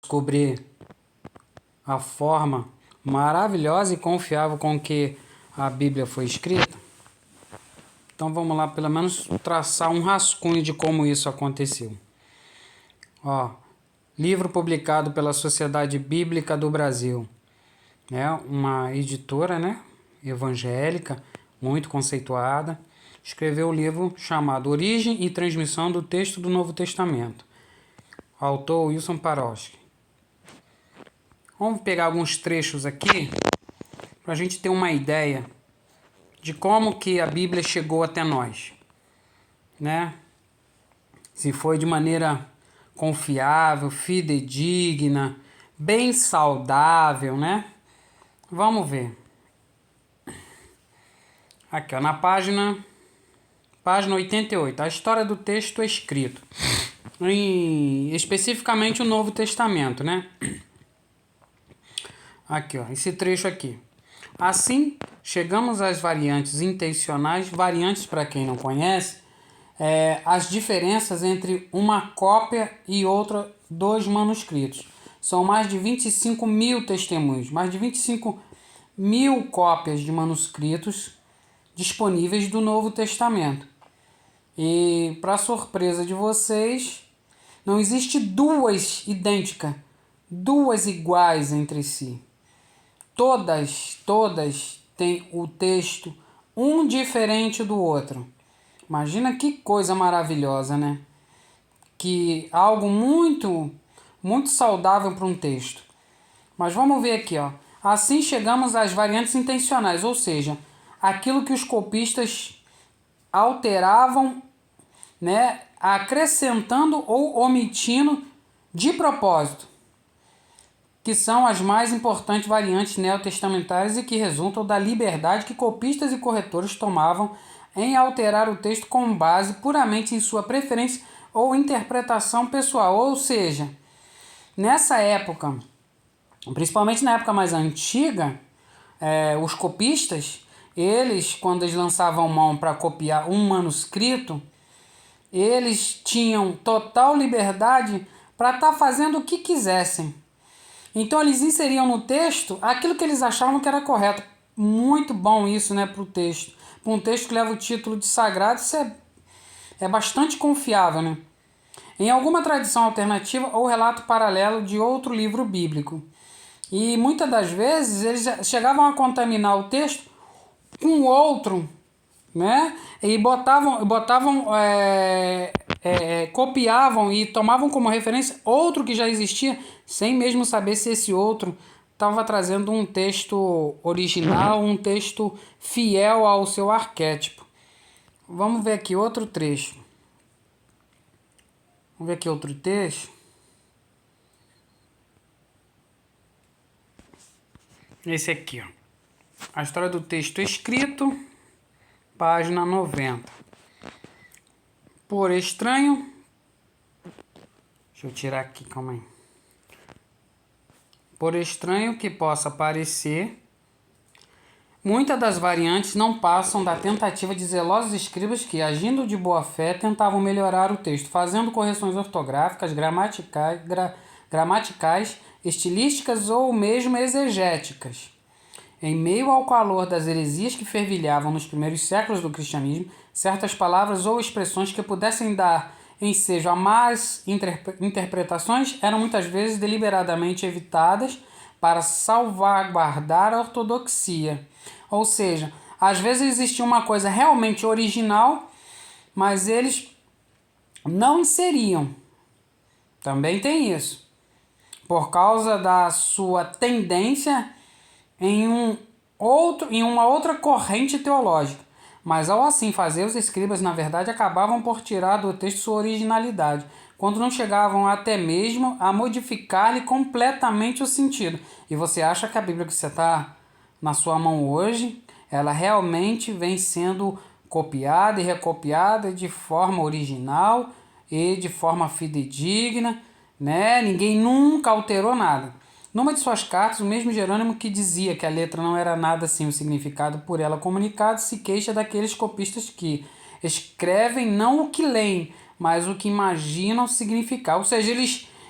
descobrir a forma maravilhosa e confiável com que a Bíblia foi escrita, então vamos lá pelo menos traçar um rascunho de como isso aconteceu. Livro publicado pela Sociedade Bíblica do Brasil, uma editora, evangélica, muito conceituada, escreveu o livro chamado Origem e Transmissão do Texto do Novo Testamento. Autor Wilson Paroski. Vamos pegar alguns trechos aqui para a gente ter uma ideia de como que a Bíblia chegou até nós, Se foi de maneira confiável, fidedigna, bem saudável, Vamos ver. Aqui, na página 88, a história do texto escrito. Especificamente o Novo Testamento, Aqui, esse trecho aqui. Assim, chegamos às variantes intencionais. Variantes, para quem não conhece, as diferenças entre uma cópia e outra dos manuscritos. São mais de 25 mil testemunhos, mais de 25 mil cópias de manuscritos disponíveis do Novo Testamento. E, para surpresa de vocês, não existe duas idênticas, duas iguais entre si. Todas têm o texto um diferente do outro. Imagina que coisa maravilhosa, Que algo muito, muito saudável para um texto. Mas vamos ver aqui, Assim chegamos às variantes intencionais, ou seja, aquilo que os copistas alteravam, acrescentando ou omitindo de propósito, que são as mais importantes variantes neotestamentárias e que resultam da liberdade que copistas e corretores tomavam em alterar o texto com base puramente em sua preferência ou interpretação pessoal. Ou seja, nessa época, principalmente na época mais antiga, os copistas, quando eles lançavam mão para copiar um manuscrito, eles tinham total liberdade para estar fazendo o que quisessem. Então eles inseriam no texto aquilo que eles achavam que era correto. Muito bom isso, para o texto. Para um texto que leva o título de sagrado, isso é bastante confiável, Em alguma tradição alternativa ou relato paralelo de outro livro bíblico. E muitas das vezes eles chegavam a contaminar o texto com outro, E copiavam e tomavam como referência outro que já existia, sem mesmo saber se esse outro estava trazendo um texto original, um texto fiel ao seu arquétipo. Vamos ver aqui outro trecho. Vamos ver aqui outro texto. Esse aqui, A história do texto escrito, página 90. Por estranho... Deixa eu tirar aqui, calma aí. Por estranho que possa parecer, muitas das variantes não passam da tentativa de zelosos escribas que, agindo de boa fé, tentavam melhorar o texto, fazendo correções ortográficas, gramaticais, estilísticas ou mesmo exegéticas. Em meio ao calor das heresias que fervilhavam nos primeiros séculos do cristianismo, certas palavras ou expressões que pudessem dar ensejo a más interpretações eram muitas vezes deliberadamente evitadas para salvaguardar a ortodoxia. Ou seja, às vezes existia uma coisa realmente original, mas eles não inseriam. Também tem isso. Por causa da sua tendência em uma outra corrente teológica. Mas ao assim fazer, os escribas, na verdade, acabavam por tirar do texto sua originalidade, quando não chegavam até mesmo a modificar-lhe completamente o sentido. E você acha que a Bíblia que você está na sua mão hoje, ela realmente vem sendo copiada e recopiada de forma original e de forma fidedigna, Ninguém nunca alterou nada. Numa de suas cartas, o mesmo Jerônimo, que dizia que a letra não era nada sem o significado por ela comunicado, se queixa daqueles copistas que escrevem não o que leem, mas o que imaginam significar. Ou seja,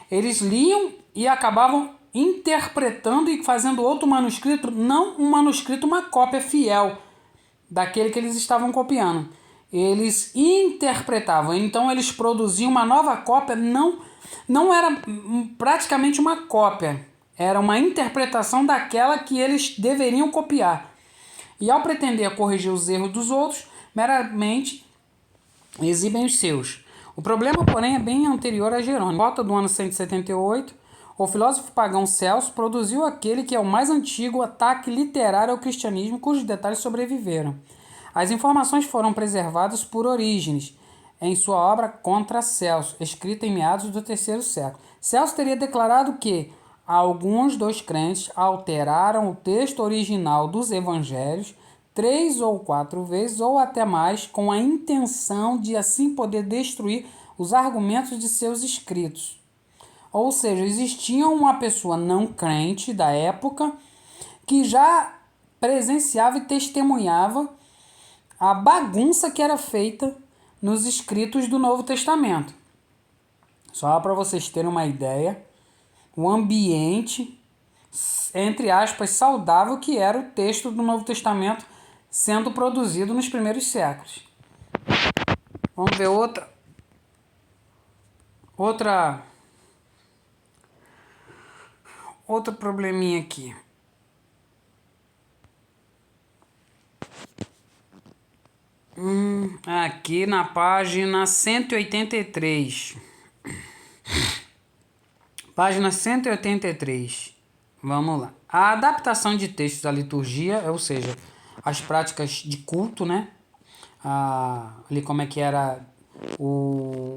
Eles liam e acabavam interpretando e fazendo outro manuscrito, não um manuscrito, uma cópia fiel daquele que eles estavam copiando. Eles interpretavam, então eles produziam uma nova cópia, não era praticamente uma cópia, era uma interpretação daquela que eles deveriam copiar. E ao pretender corrigir os erros dos outros, meramente exibem os seus. O problema, porém, é bem anterior a Jerônimo. Por volta do ano 178, o filósofo pagão Celso produziu aquele que é o mais antigo ataque literário ao cristianismo, cujos detalhes sobreviveram. As informações foram preservadas por Orígenes, em sua obra Contra Celso, escrita em meados do terceiro século. Celso teria declarado que alguns dos crentes alteraram o texto original dos evangelhos 3 ou 4 vezes, ou até mais, com a intenção de assim poder destruir os argumentos de seus escritos. Ou seja, existia uma pessoa não crente da época que já presenciava e testemunhava a bagunça que era feita nos escritos do Novo Testamento. Só para vocês terem uma ideia, o ambiente, entre aspas, saudável que era o texto do Novo Testamento sendo produzido nos primeiros séculos. Vamos ver outro probleminha aqui. Aqui na página 183. Página 183. Vamos lá. A adaptação de textos à liturgia, ou seja, as práticas de culto, né? Ali como é que era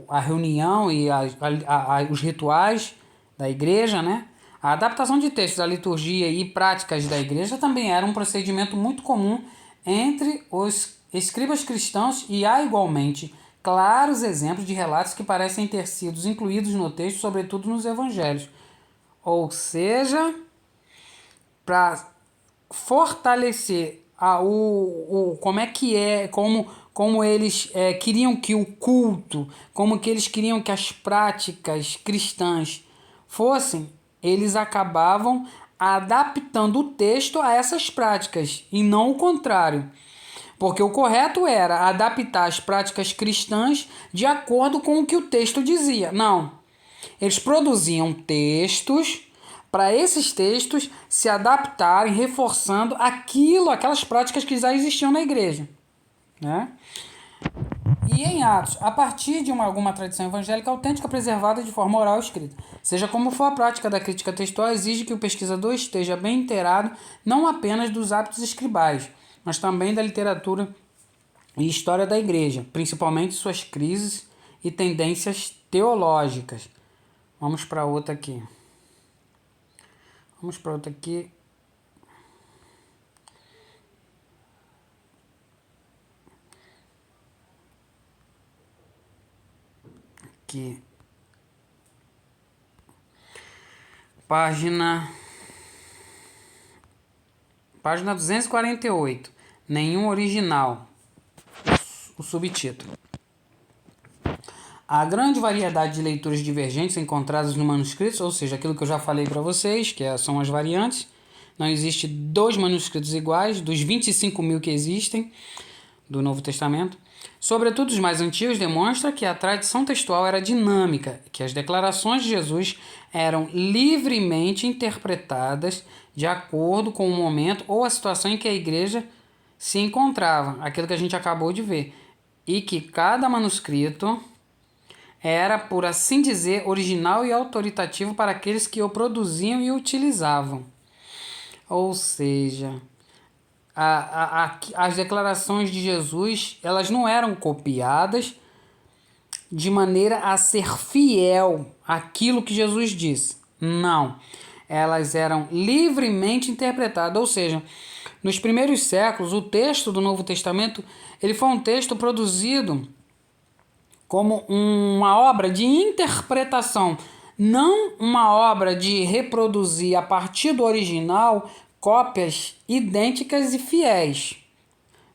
a reunião e os rituais da igreja, né? A adaptação de textos à liturgia e práticas da igreja também era um procedimento muito comum entre os escribas cristãos e há igualmente claros exemplos de relatos que parecem ter sido incluídos no texto, sobretudo nos evangelhos. Ou seja, para fortalecer como eles queriam que o culto, como que eles queriam que as práticas cristãs fossem, eles acabavam adaptando o texto a essas práticas e não o contrário. Porque o correto era adaptar as práticas cristãs de acordo com o que o texto dizia. Não. Eles produziam textos para esses textos se adaptarem, reforçando aquelas práticas que já existiam na igreja. Né? E em Atos, a partir de alguma tradição evangélica autêntica preservada de forma oral escrita. Seja como for, a prática da crítica textual exige que o pesquisador esteja bem inteirado não apenas dos hábitos escribais, mas também da literatura e história da igreja, principalmente suas crises e tendências teológicas. Vamos para outra aqui. Aqui. Página 248. Nenhum original. O subtítulo. A grande variedade de leituras divergentes encontradas no manuscrito, ou seja, aquilo que eu já falei para vocês, que são as variantes. Não existe 2 manuscritos iguais, dos 25 mil que existem do Novo Testamento. Sobretudo os mais antigos, demonstra que a tradição textual era dinâmica, que as declarações de Jesus eram livremente interpretadas de acordo com o momento ou a situação em que a igreja se encontrava, aquilo que a gente acabou de ver, e que cada manuscrito era, por assim dizer, original e autoritativo para aqueles que o produziam e utilizavam. Ou seja, as declarações de Jesus, elas não eram copiadas de maneira a ser fiel àquilo que Jesus disse. Não. Elas eram livremente interpretadas. Ou seja, nos primeiros séculos, o texto do Novo Testamento ele foi um texto produzido como uma obra de interpretação, não uma obra de reproduzir a partir do original cópias idênticas e fiéis.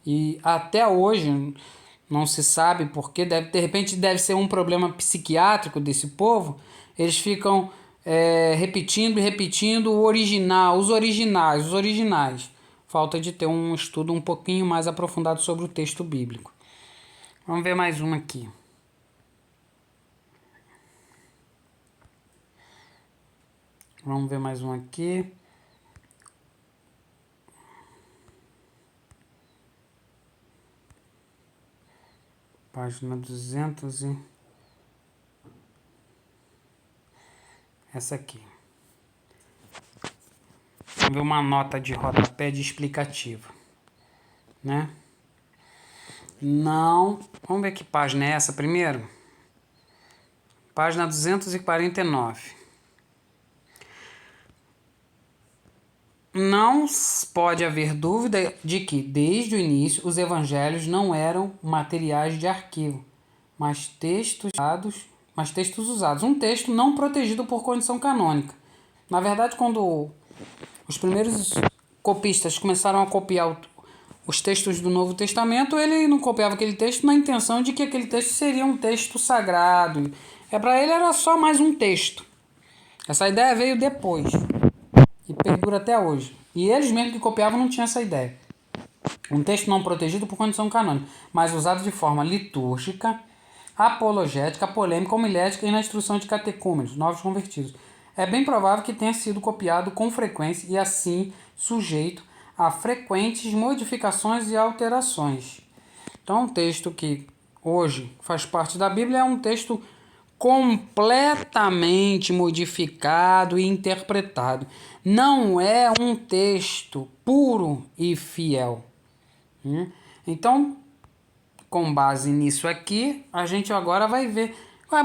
E até hoje não se sabe porque, de repente deve ser um problema psiquiátrico desse povo, Eles ficam repetindo e repetindo o original, os originais. Falta de ter um estudo um pouquinho mais aprofundado sobre o texto bíblico. Vamos ver mais uma aqui. Vamos ver mais um aqui. Página 200 e... essa aqui. Vamos ver uma nota de rodapé de explicativa, né? Não... Vamos ver que página é essa primeiro? Página 249. Não pode haver dúvida de que, desde o início, os evangelhos não eram materiais de arquivo, mas textos usados. Um texto não protegido por condição canônica. Na verdade, quando os primeiros copistas começaram a copiar os textos do Novo Testamento, ele não copiava aquele texto na intenção de que aquele texto seria um texto sagrado. Para ele era só mais um texto. Essa ideia veio depois e perdura até hoje. E eles mesmos que copiavam não tinham essa ideia. Um texto não protegido por condição canônica, mas usado de forma litúrgica, apologética, polêmica, homilética e na instrução de catecúmenos, novos convertidos. É bem provável que tenha sido copiado com frequência e assim sujeito a frequentes modificações e alterações. Então, um texto que hoje faz parte da Bíblia é um texto completamente modificado e interpretado. Não é um texto puro e fiel. Então, com base nisso aqui, a gente agora vai ver.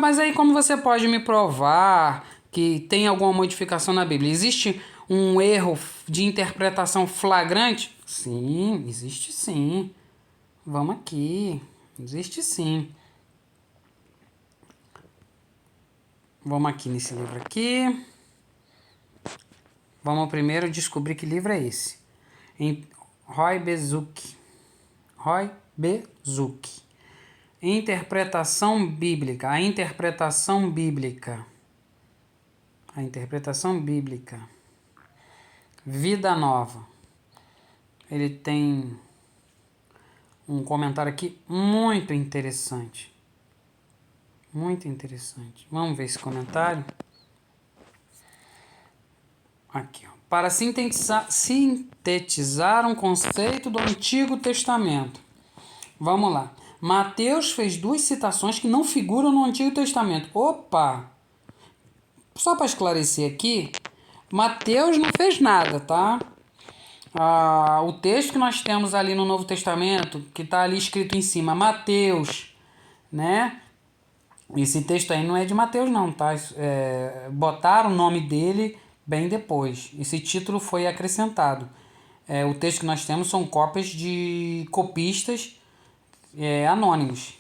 Mas aí como você pode me provar que tem alguma modificação na Bíblia? Existe um erro de interpretação flagrante? Sim, existe sim. Vamos aqui. Existe sim. Vamos aqui nesse livro aqui. Vamos primeiro descobrir que livro é esse. Roy Bezuki. Interpretação bíblica. A interpretação bíblica. Vida Nova. Ele tem um comentário aqui muito interessante. Vamos ver esse comentário. Aqui, ó. Para sintetizar um conceito do Antigo Testamento. Vamos lá. Mateus fez 2 citações que não figuram no Antigo Testamento. Opa! Só para esclarecer aqui, Mateus não fez nada, tá? O texto que nós temos ali no Novo Testamento, que está ali escrito em cima, Mateus, né? Esse texto aí não é de Mateus não, tá? Botaram o nome dele bem depois. Esse título foi acrescentado. O texto que nós temos são cópias de copistas anônimos,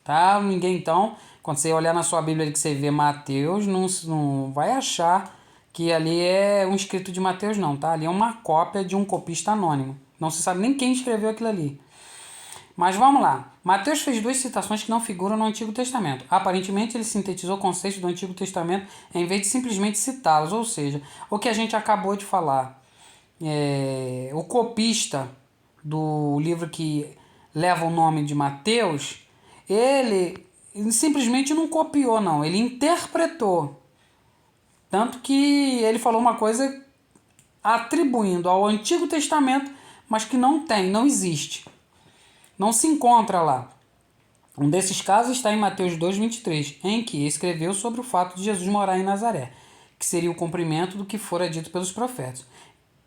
tá? Ninguém, então, quando você olhar na sua Bíblia que você vê Mateus, não vai achar que ali é um escrito de Mateus não, tá? Ali é uma cópia de um copista anônimo. Não se sabe nem quem escreveu aquilo ali. Mas vamos lá. Mateus fez 2 citações que não figuram no Antigo Testamento. Aparentemente, ele sintetizou conceitos do Antigo Testamento em vez de simplesmente citá-los. Ou seja, o que a gente acabou de falar. O copista do livro que leva o nome de Mateus, ele simplesmente não copiou, não. Ele interpretou. Tanto que ele falou uma coisa atribuindo ao Antigo Testamento, mas que não existe. Não se encontra lá. Um desses casos está em Mateus 2,23, em que escreveu sobre o fato de Jesus morar em Nazaré, que seria o cumprimento do que fora dito pelos profetas.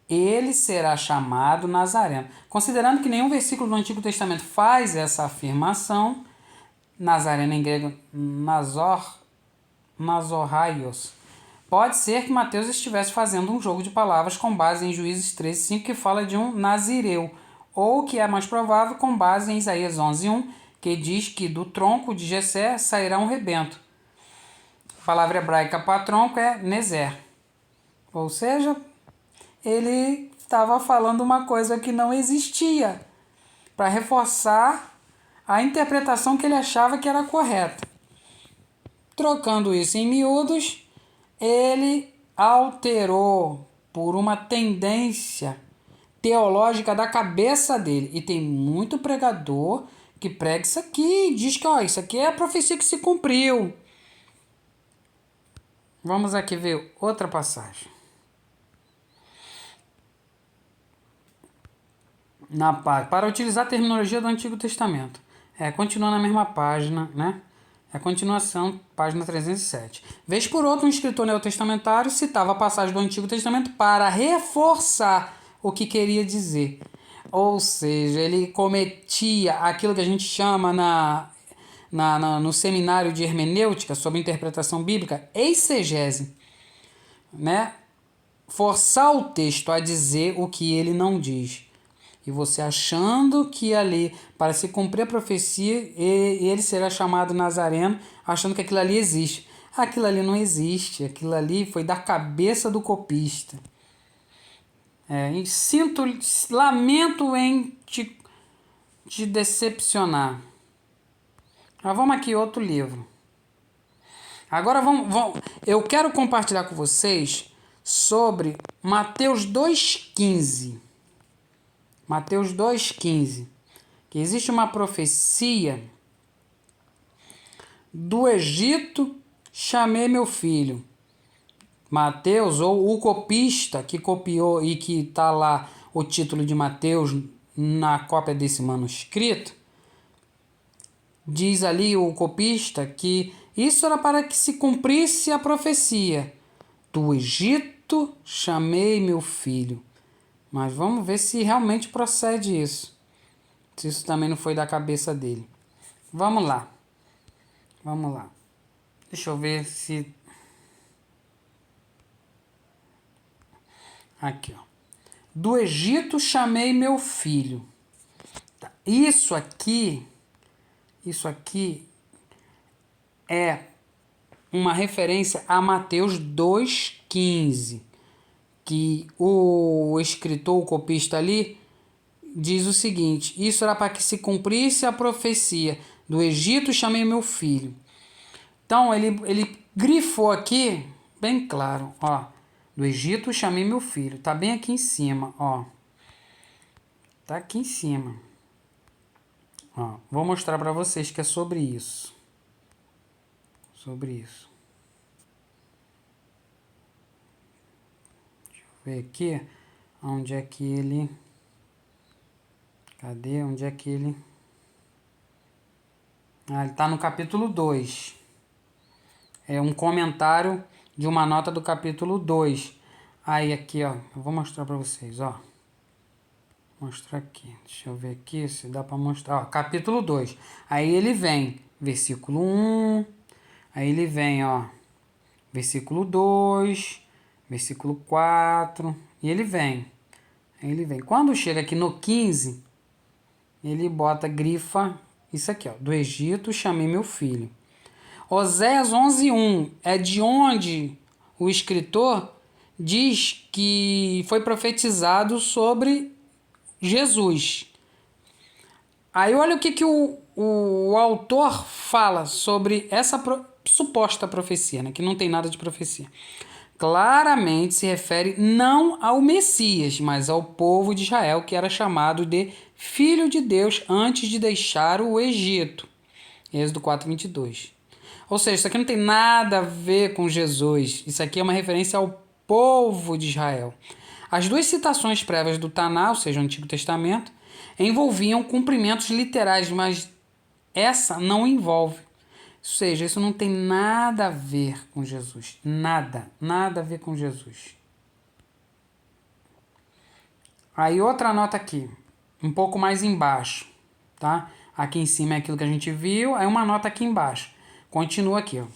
Ele será chamado Nazareno. Considerando que nenhum versículo do Antigo Testamento faz essa afirmação, Nazareno em grego, Nazoraios, pode ser que Mateus estivesse fazendo um jogo de palavras com base em Juízes 13:5, que fala de um nazireu, ou, que é mais provável, com base em Isaías 11:1, que diz que do tronco de Jessé sairá um rebento. A palavra hebraica para tronco é nezer. Ou seja, ele estava falando uma coisa que não existia, para reforçar a interpretação que ele achava que era correta. Trocando isso em miúdos, ele alterou por uma tendência teológica da cabeça dele. E tem muito pregador que prega isso aqui e diz que isso aqui é a profecia que se cumpriu. Vamos aqui ver outra passagem. Para utilizar a terminologia do Antigo Testamento. Continua na mesma página, né? É a continuação, página 307. Vez por outra, um escritor neotestamentário citava a passagem do Antigo Testamento para reforçar o que queria dizer. Ou seja, ele cometia aquilo que a gente chama no seminário de hermenêutica sobre interpretação bíblica, exegese, né? Forçar o texto a dizer o que ele não diz. E você achando que ali, para se cumprir a profecia, ele será chamado Nazareno, achando que aquilo ali existe. Aquilo ali não existe, aquilo ali foi da cabeça do copista. Lamento em te decepcionar. Mas vamos aqui, outro livro. Agora eu quero compartilhar com vocês sobre Mateus 2,15. Mateus 2,15, que existe uma profecia do Egito, chamei meu filho. Mateus, ou o copista que copiou e que está lá o título de Mateus na cópia desse manuscrito, diz ali o copista que isso era para que se cumprisse a profecia. Do Egito chamei meu filho. Mas vamos ver se realmente procede isso. Se isso também não foi da cabeça dele. Vamos lá. Deixa eu ver se... Aqui, ó. Do Egito chamei meu filho. Isso aqui é uma referência a Mateus 2,15. Que o escritor, o copista ali, diz o seguinte: isso era para que se cumprisse a profecia. Do Egito chamei meu filho. Então ele grifou aqui, bem claro, ó. Do Egito chamei meu filho. Tá bem aqui em cima, ó. Tá aqui em cima. Ó, vou mostrar para vocês que é sobre isso. Ver aqui onde é que ele... Cadê? Onde é que ele... ele está no capítulo 2. É um comentário de uma nota do capítulo 2. Aí aqui, ó, eu vou mostrar para vocês, ó. Vou mostrar aqui. Deixa eu ver aqui se dá para mostrar. Ó, capítulo 2. Aí ele vem, versículo 1. Aí ele vem, ó, versículo 2... Versículo 4, e ele vem. Quando chega aqui no 15, ele grifa isso aqui, ó. Do Egito chamei meu filho. Oséias 11:1 é de onde o escritor diz que foi profetizado sobre Jesus. Aí olha o que o autor fala sobre essa suposta profecia, né? Que não tem nada de profecia. Claramente se refere não ao Messias, mas ao povo de Israel, que era chamado de Filho de Deus antes de deixar o Egito. Êxodo 4:22. Ou seja, isso aqui não tem nada a ver com Jesus. Isso aqui é uma referência ao povo de Israel. As duas citações prévias do Taná, ou seja, o Antigo Testamento, envolviam cumprimentos literais, mas essa não envolve. Ou seja, isso não tem nada a ver com Jesus. Nada a ver com Jesus. Aí outra nota aqui, um pouco mais embaixo, tá? Aqui em cima é aquilo que a gente viu, aí uma nota aqui embaixo. Continua aqui, ó.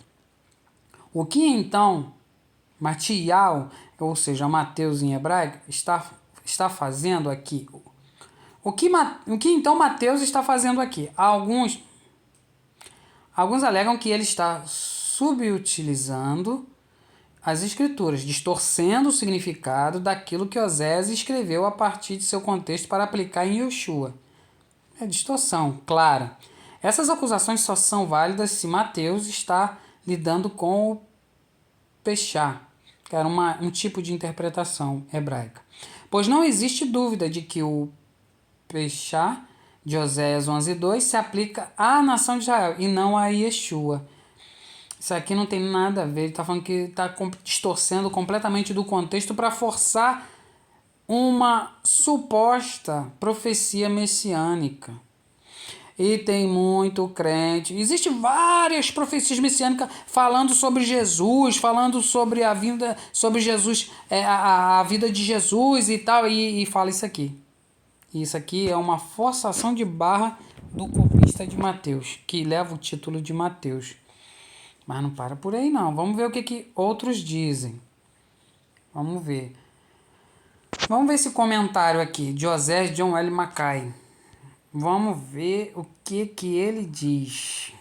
O que então Matial, ou seja, Mateus em hebraico, está fazendo aqui? O que então Mateus está fazendo aqui? Alguns alegam que ele está subutilizando as escrituras, distorcendo o significado daquilo que Oséias escreveu a partir de seu contexto para aplicar em Yoshua. É distorção, clara. Essas acusações só são válidas se Mateus está lidando com o Peshá, que era um tipo de interpretação hebraica. Pois não existe dúvida de que o Peshá de Oséias 11:2 se aplica à nação de Israel e não a Yeshua. Isso aqui não tem nada a ver, ele está falando que está distorcendo completamente do contexto para forçar uma suposta profecia messiânica. E tem muito crente. Existem várias profecias messiânicas falando sobre Jesus, falando sobre a vinda, sobre Jesus, a vida de Jesus e tal, e fala isso aqui. Isso aqui é uma forçação de barra do copista de Mateus, que leva o título de Mateus. Mas não para por aí não. Vamos ver o que outros dizem. Vamos ver. Vamos ver esse comentário aqui de Osés John L. Mackay. Vamos ver o que ele diz.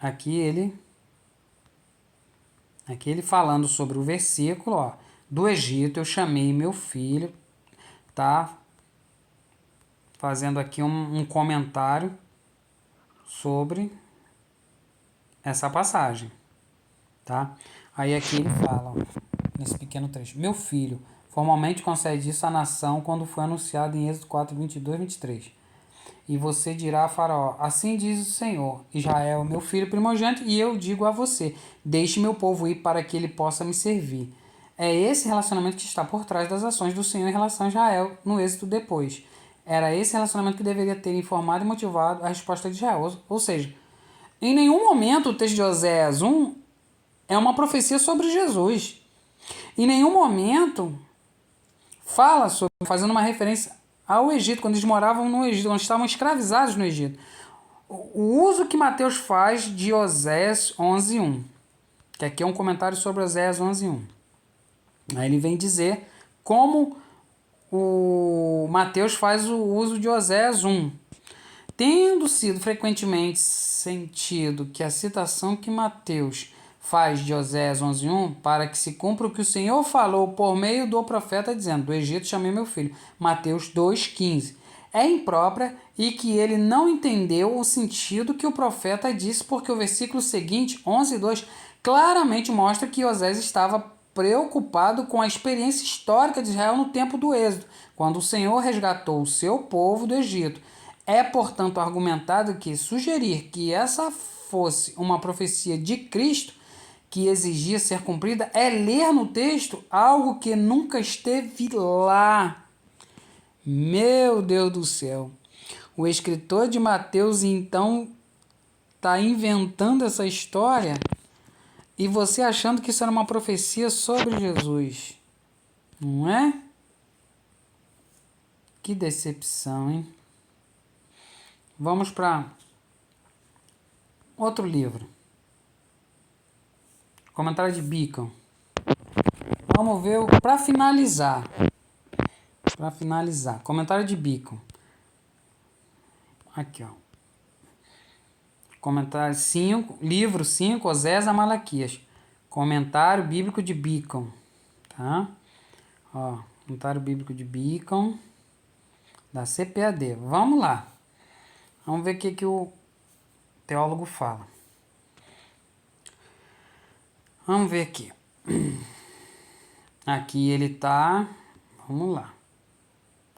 Aqui ele falando sobre o versículo, ó, do Egito eu chamei meu filho, tá? Fazendo aqui um comentário sobre essa passagem, tá? Aí aqui ele fala, ó, nesse pequeno trecho, meu filho, formalmente concede isso à nação quando foi anunciado em Êxodo 4, 22, 23. E você dirá a Faraó, assim diz o Senhor, Israel, meu filho primogênito, e eu digo a você, deixe meu povo ir para que ele possa me servir. É esse relacionamento que está por trás das ações do Senhor em relação a Israel no êxito depois. Era esse relacionamento que deveria ter informado e motivado a resposta de Israel. Ou seja, em nenhum momento o texto de Oséias 1 é uma profecia sobre Jesus. Em nenhum momento fala sobre, fazendo uma referência ao Egito, quando eles moravam no Egito, quando estavam escravizados no Egito. O uso que Mateus faz de Oséias 11:1, que aqui é um comentário sobre Oséias 11:1. Aí ele vem dizer como o Mateus faz o uso de Oséias 1. Tendo sido frequentemente sentido que a citação que Mateus faz de Oséias 11:1 para que se cumpra o que o Senhor falou por meio do profeta dizendo, do Egito chamei meu filho, Mateus 2:15, é imprópria e que ele não entendeu o sentido que o profeta disse, porque o versículo seguinte, 11:2, claramente mostra que Oséias estava preocupado com a experiência histórica de Israel no tempo do Êxodo, quando o Senhor resgatou o seu povo do Egito. É, portanto, argumentado que sugerir que essa fosse uma profecia de Cristo que exigia ser cumprida é ler no texto algo que nunca esteve lá. Meu Deus do céu. O escritor de Mateus, então, está inventando essa história e você achando que isso era uma profecia sobre Jesus. Não é? Que decepção, hein? Vamos para outro livro. Comentário de Beacon. Vamos ver para finalizar. Comentário de Beacon. Aqui, ó. Comentário 5, livro 5, Osés a Malaquias. Comentário bíblico de Beacon, tá? Ó, comentário bíblico de Beacon da CPAD. Vamos lá. Vamos ver o que o teólogo fala. Vamos ver aqui. Aqui ele tá. Vamos lá.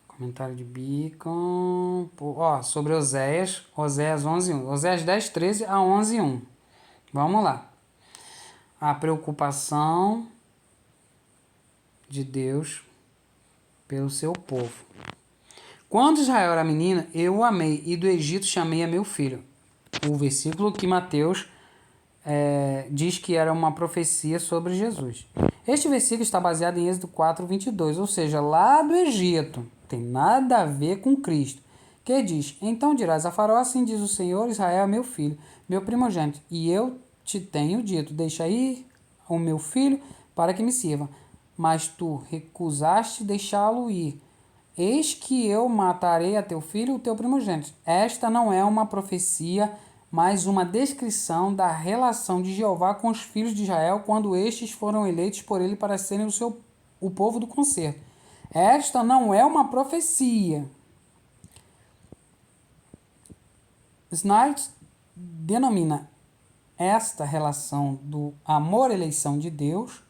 Comentário de Beacon. Ó, sobre Oséias 11:1. Oséias 10:13 a 11:1. Vamos lá. A preocupação de Deus pelo seu povo. Quando Israel era menina, eu o amei, e do Egito chamei a meu filho. O versículo que Mateus diz que era uma profecia sobre Jesus. Este versículo está baseado em Êxodo 4:22, ou seja, lá do Egito. Tem nada a ver com Cristo. Que diz, então dirás a Faraó, assim diz o Senhor, Israel é meu filho, meu primogênito, e eu te tenho dito, deixa ir o meu filho para que me sirva. Mas tu recusaste deixá-lo ir. Eis que eu matarei a teu filho, o teu primogênito. Esta não é uma profecia, mas uma descrição da relação de Jeová com os filhos de Israel quando estes foram eleitos por ele para serem o povo do concerto. Esta não é uma profecia. Snight denomina esta relação do amor-eleição de Deus.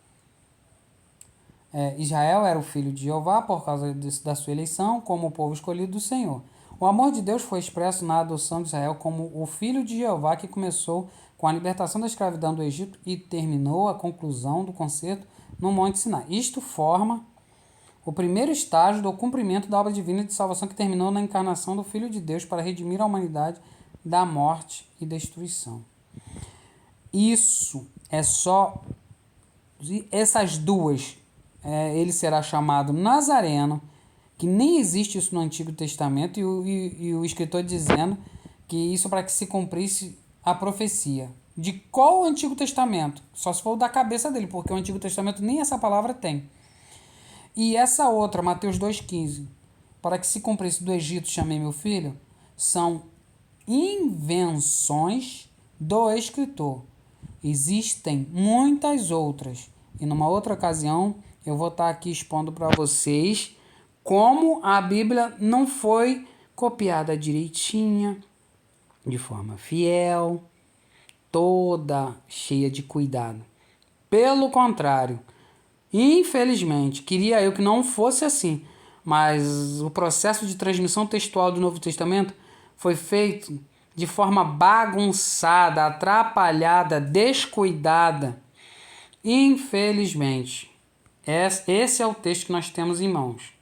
Israel era o filho de Jeová por causa da sua eleição como o povo escolhido do Senhor. O amor de Deus foi expresso na adoção de Israel como o filho de Jeová, que começou com a libertação da escravidão do Egito e terminou a conclusão do concerto no Monte Sinai. Isto forma o primeiro estágio do cumprimento da obra divina de salvação que terminou na encarnação do Filho de Deus para redimir a humanidade da morte e destruição. Isso é só essas duas. Ele será chamado Nazareno, que nem existe isso no Antigo Testamento, e o escritor dizendo que isso para que se cumprisse a profecia. De qual o Antigo Testamento? Só se for da cabeça dele, porque o Antigo Testamento nem essa palavra tem. E essa outra, Mateus 2,15, para que se cumprisse do Egito chamei meu filho, são invenções do escritor. Existem muitas outras. E numa outra ocasião eu vou estar aqui expondo para vocês como a Bíblia não foi copiada direitinha, de forma fiel, toda cheia de cuidado. Pelo contrário, infelizmente, queria eu que não fosse assim, mas o processo de transmissão textual do Novo Testamento foi feito de forma bagunçada, atrapalhada, descuidada. Infelizmente, esse é o texto que nós temos em mãos.